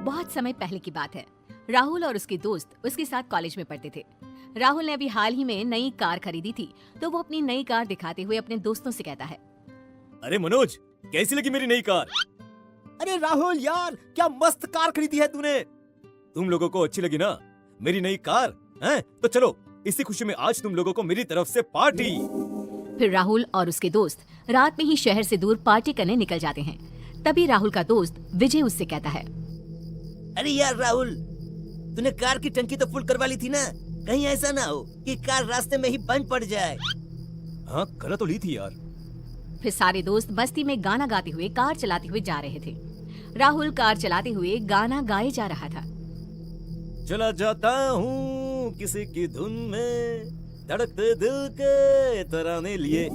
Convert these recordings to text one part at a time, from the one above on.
बहुत समय पहले की बात है। राहुल और उसके दोस्त उसके साथ कॉलेज में पढ़ते थे। राहुल ने अभी हाल ही में नई कार खरीदी थी, तो वो अपनी नई कार दिखाते हुए अपने दोस्तों से कहता है, अरे मनोज, कैसी लगी मेरी नई कार? अरे राहुल यार, क्या मस्त कार खरीदी है तूने। तुम लोगों को अच्छी लगी ना मेरी नई कार? हैं? तो चलो इसी खुशी में आज तुम लोगों को मेरी तरफ से पार्टी। फिर राहुल और उसके दोस्त रात में ही शहर से दूर पार्टी करने निकल जाते हैं। तभी राहुल का दोस्त विजय उससे कहता है, अरे यार राहुल, तूने कार की टंकी तो फुल करवा ली थी ना, कहीं ऐसा ना हो कि कार रास्ते में ही बंद पड़ जाए। हाँ करा तो ली थी यार। फिर सारे दोस्त मस्ती में गाना गाते हुए कार चलाते हुए जा रहे थे। राहुल कार चलाते हुए गाना गाए जा रहा था। चला जाता हूँ किसी की धुन में, धड़कते दिल के तराने लिए।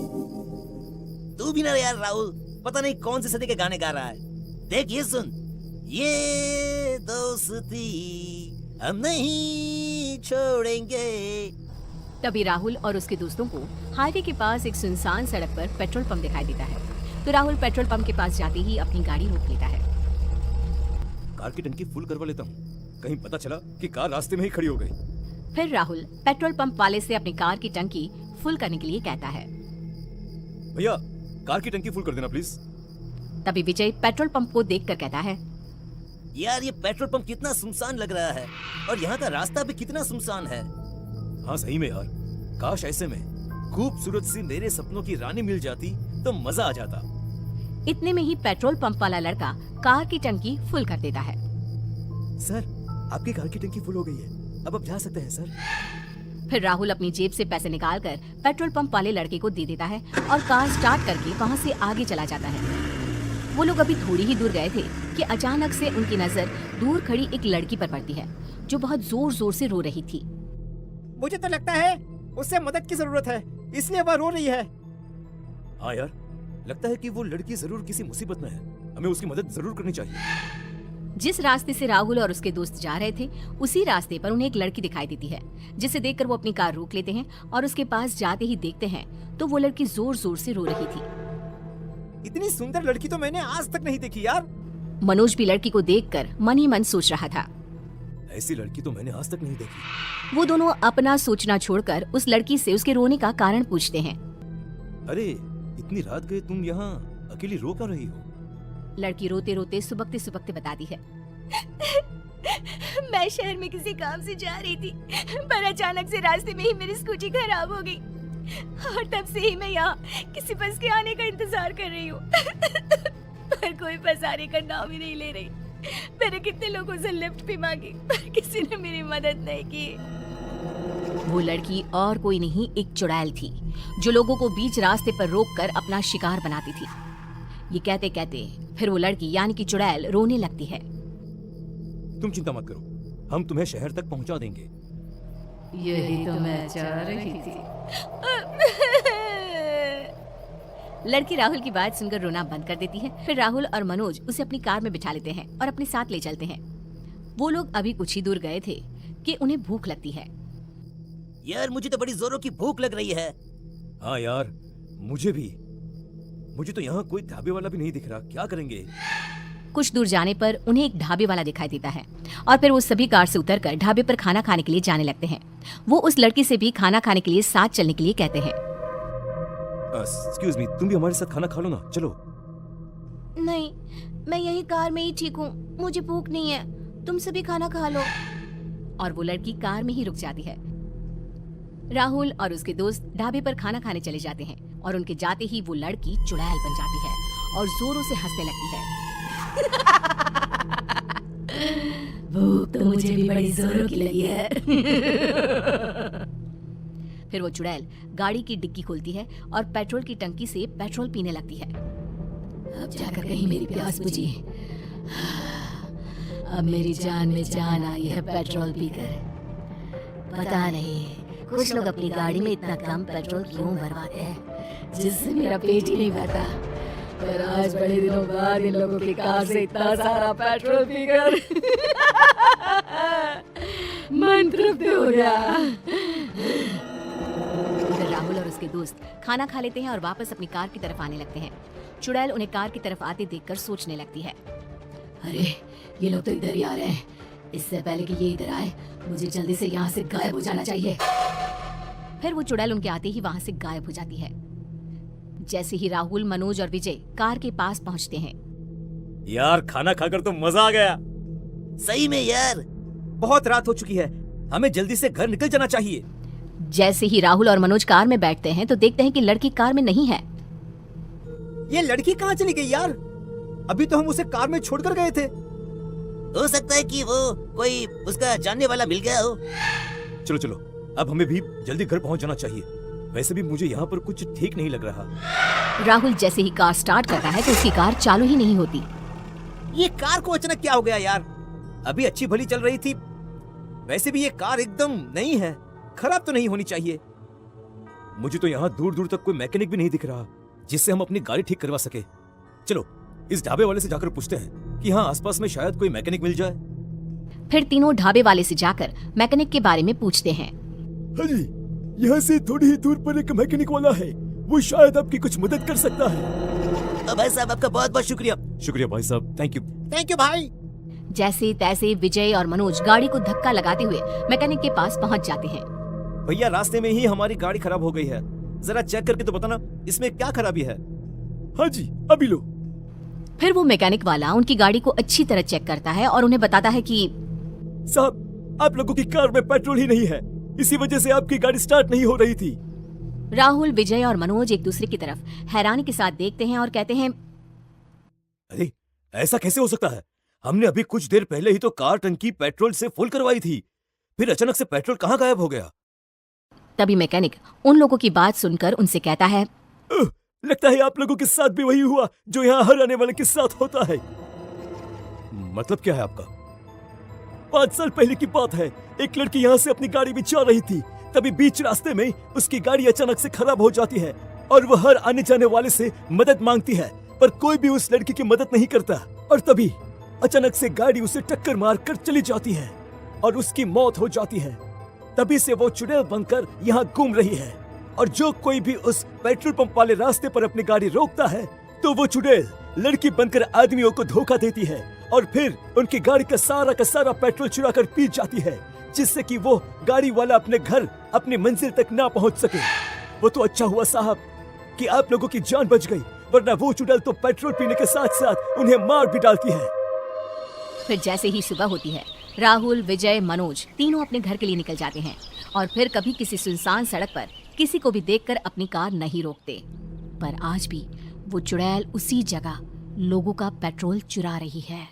तू भी ना यार राहुल, पता नहीं कौन से सदी के गाने गा रहा है। देख ये सुन, ये दोस्ती हम नहीं छोड़ेंगे। तभी राहुल और उसके दोस्तों को हाईवे के पास एक सुनसान सड़क पर पेट्रोल पंप दिखाई देता है। तो राहुल पेट्रोल पंप के पास जाते ही अपनी गाड़ी रोक लेता है। कार की टंकी फुल करवा लेता हूँ, कहीं पता चला कि कार रास्ते में ही खड़ी हो गई। फिर राहुल पेट्रोल पंप वाले से अपनी कार की टंकी फुल करने के लिए कहता है। भैया कार की टंकी फुल कर देना प्लीज। तभी विजय पेट्रोल पंप को देखकर कहता है, यार ये पेट्रोल पंप कितना सुनसान लग रहा है और यहाँ का रास्ता भी कितना सुनसान है। हाँ सही में यार, काश ऐसे में खूबसूरत सी मेरे सपनों की रानी मिल जाती तो मजा आ जाता। इतने में ही पेट्रोल पंप वाला लड़का कार की टंकी फुल कर देता है। सर आपकी कार की टंकी फुल हो गई है, अब आप जा सकते हैं सर। फिर राहुल अपनी जेब से पैसे निकालकर पेट्रोल पंप वाले लड़के को दे देता है और कार स्टार्ट करके वहाँ से आगे चला जाता है। वो लोग अभी थोड़ी ही दूर गए थे कि अचानक से उनकी नजर दूर खड़ी एक लड़की पर पड़ती है, जो बहुत जोर जोर से रो रही थी। मुझे तो लगता है उससे मदद की जरूरत है, इसलिए वह रो रही है। हाँ यार, लगता है कि वो लड़की जरूर किसी मुसीबत में है, हमें उसकी मदद जरूर करनी चाहिए। जिस रास्ते से राहुल और उसके दोस्त जा रहे थे, उसी रास्ते पर उन्हें एक लड़की दिखाई देती है, जिसे देखकर वो अपनी कार रोक लेते हैं और उसके पास जाते ही देखते हैं तो वो लड़की जोर जोर से रो रही थी। इतनी सुंदर लड़की तो मैंने आज तक नहीं देखी यार। मनोज भी लड़की को देखकर मन ही मन सोच रहा था। ऐसी लड़की तो मैंने आज तक नहीं देखी। वो दोनों अपना सोचना छोड़कर उस लड़की से उसके रोने का कारण पूछते हैं। अरे इतनी रात गए तुम यहाँ अकेली रो क्यों रही हो? लड़की रोते रोते सुबकते सुबकते बताती है, मैं शहर में किसी काम से जा रही थी, पर अचानक से रास्ते में ही मेरी स्कूटी खराब हो गई और तब से ही मैं यहाँ किसी बस के आने का इंतजार कर रही हूँ। पर कोई बस आने का नाम ही नहीं ले रही। मैंने कितने लोगों से लिफ्ट भी मांगी, पर किसी ने मेरी मदद नहीं की। वो लड़की और कोई नहीं, एक चुड़ैल थी, जो लोगों को बीच रास्ते पर रोककर अपना शिकार बनाती थी। ये कहते कहते फिर वो लड़की यानी कि चुड़ैल रोने लगती है। तुम चिंता मत करो, हम तुम्हें शहर तक पहुंचा देंगे। यही तो मैं चाह रही थी। लड़की राहुल की बात सुनकर रोना बंद कर देती है। फिर राहुल और मनोज उसे अपनी कार में बिठा लेते हैं और अपने साथ ले चलते हैं। वो लोग अभी कुछ ही दूर गए थे कि उन्हें भूख लगती है। यार मुझे तो बड़ी जोरों की भूख लग रही है। हाँ यार मुझे भी। मुझे तो यहाँ कोई ढाबे वाला भी नहीं दिख रहा, क्या करेंगे? कुछ दूर जाने पर उन्हें एक ढाबे वाला दिखाई देता है और फिर वो सभी कार से उतरकर ढाबे पर खाना खाने के लिए जाने लगते हैं। वो उस लड़की से भी खाना खाने के लिए साथ चलने के लिए कहते हैं। एक्सक्यूज मी, तुम भी हमारे साथ खाना खा लो ना, चलो। नहीं, मैं यही कार में ही ठीक हूँ, मुझे भूख नहीं है, तुम सभी खाना खा लो। और वो लड़की कार में ही रुक जाती है। राहुल और उसके दोस्त ढाबे पर खाना खाने चले जाते हैं और उनके जाते ही वो लड़की चुड़ैल बन जाती है और जोरों से हंसने लगती है। भूख तो मुझे भी बड़ी जोरों की लगी है। फिर वो चुड़ैल गाड़ी की डिक्की खोलती है और पेट्रोल की टंकी से पेट्रोल पीने लगती है। अब जाकर कहीं मेरी प्यास बुझी। अब मेरी जान में जान आई है पेट्रोल पीकर। पता नहीं कुछ लोग अपनी गाड़ी में इतना कम पेट्रोल क्यों भरवाते हैं, जिससे मेरा पेट ही नहीं भरता। पर आज बड़े दिनों बाद इन लोगों की कार से इतना सारा पेट्रोल पीकर मन तृप्त हो गया। फिर राहुल और उसके दोस्त खाना खा लेते हैं और वापस अपनी कार की तरफ आने लगते हैं। चुड़ैल उन्हें कार की तरफ आते देखकर सोचने लगती है। अरे ये लोग तो इधर ही आ रहे हैं। इससे पहले कि ये इधर आए मुझे जल्दी से यहाँ से गायब हो जाना चाहिए। फिर वो चुड़ैल उनके आते ही वहाँ से गायब हो जाती है। जैसे ही राहुल, मनोज और विजय कार के पास पहुँचते हैं। यार खाना खाकर तो मजा आ गया। सही में यार। बहुत रात हो चुकी है, हमें जल्दी से घर निकल जाना चाहिए। जैसे ही राहुल और मनोज कार में बैठते हैं तो देखते हैं कि लड़की कार में नहीं है। ये लड़की कहाँ चली गई यार? अभी तो हम उसे कार में छोड़कर गए थे। हो सकता है कि वो कोई उसका जानने वाला मिल गया हो। चलो चलो, अब हमें भी जल्दी घर पहुंच जाना चाहिए। वैसे भी मुझे यहाँ पर कुछ ठीक नहीं लग रहा। राहुल जैसे ही कार स्टार्ट करता है तो उसकी कार चालू ही नहीं होती। ये कार को अचानक क्या हो गया यार? अभी अच्छी भली चल रही थी। वैसे भी ये कार एकदम नई है, खराब तो नहीं होनी चाहिए। मुझे तो यहाँ दूर दूर तक कोई मैकेनिक भी नहीं दिख रहा जिससे हम अपनी गाड़ी ठीक करवा सके। चलो इस ढाबे वाले से जाकर पूछते हैं कि यहाँ आसपास में शायद कोई मैकेनिक मिल जाए। फिर तीनों ढाबे वाले से जाकर मैकेनिक के बारे में पूछते हैं। हाँ जी, यहाँ से थोड़ी ही दूर पर एक मैकेनिक वाला है, वो शायद आपकी कुछ मदद कर सकता है। तो भाई साहब आपका बहुत बहुत शुक्रिया। शुक्रिया भाई साहब, थैंक यू। थैंक यू भाई। जैसे तैसे विजय और मनोज गाड़ी को धक्का लगाते हुए मैकेनिक के पास पहुंच जाते हैं। भैया रास्ते में ही हमारी गाड़ी खराब हो गई है, जरा चेक करके तो बताना इसमें क्या खराबी है। हाँ जी अभी लो। फिर वो मैकेनिक वाला उनकी गाड़ी को अच्छी तरह चेक करता है और उन्हें बताता है कि साहब आप लोगों की कार में पेट्रोल ही नहीं है, इसी वजह से आपकी गाड़ी स्टार्ट नहीं हो रही थी। राहुल, विजय और मनोज एक दूसरे की तरफ हैरानी के साथ देखते हैं और कहते हैं, अरे ऐसा कैसे हो सकता है? हमने अभी कुछ देर पहले ही तो कार टंकी पेट्रोल से फुल करवाई थी, फिर अचानक से पेट्रोल कहाँ गायब हो गया? तभी मैकेनिक उन लोगों की बात सुनकर उनसे कहता है, लगता है आप लोगों के साथ भी वही हुआ जो यहाँ हर आने वाले के साथ होता है। मतलब क्या है आपका? 5 साल पहले की बात है, एक लड़की यहाँ से अपनी गाड़ी में जा रही थी, तभी बीच रास्ते में उसकी गाड़ी अचानक से खराब हो जाती है और वह हर आने जाने वाले से मदद मांगती है, पर कोई भी उस लड़की की मदद नहीं करता। और तभी अचानक से गाड़ी उसे टक्कर मार कर चली जाती है और उसकी मौत हो जाती है। तभी से वो चुड़ैल बनकर यहाँ घूम रही है और जो कोई भी उस पेट्रोल पंप वाले रास्ते पर अपनी गाड़ी रोकता है तो वो चुड़ैल लड़की बनकर आदमियों को धोखा देती है और फिर उनकी गाड़ी का सारा पेट्रोल चुरा कर पी जाती है, जिससे कि वो गाड़ी वाला अपने घर, अपनी मंजिल तक ना पहुंच सके। वो तो अच्छा हुआ साहब कि आप लोगों की जान बच गई, वरना वो चुड़ैल तो पेट्रोल पीने के साथ साथ उन्हें मार भी डालती है। फिर जैसे ही सुबह होती है, राहुल, विजय, मनोज तीनों अपने घर के लिए निकल जाते हैं और फिर कभी किसी सुनसान सड़क पर किसी को भी देखकर अपनी कार नहीं रोकते। पर आज भी वो चुड़ैल उसी जगह लोगों का पेट्रोल चुरा रही है।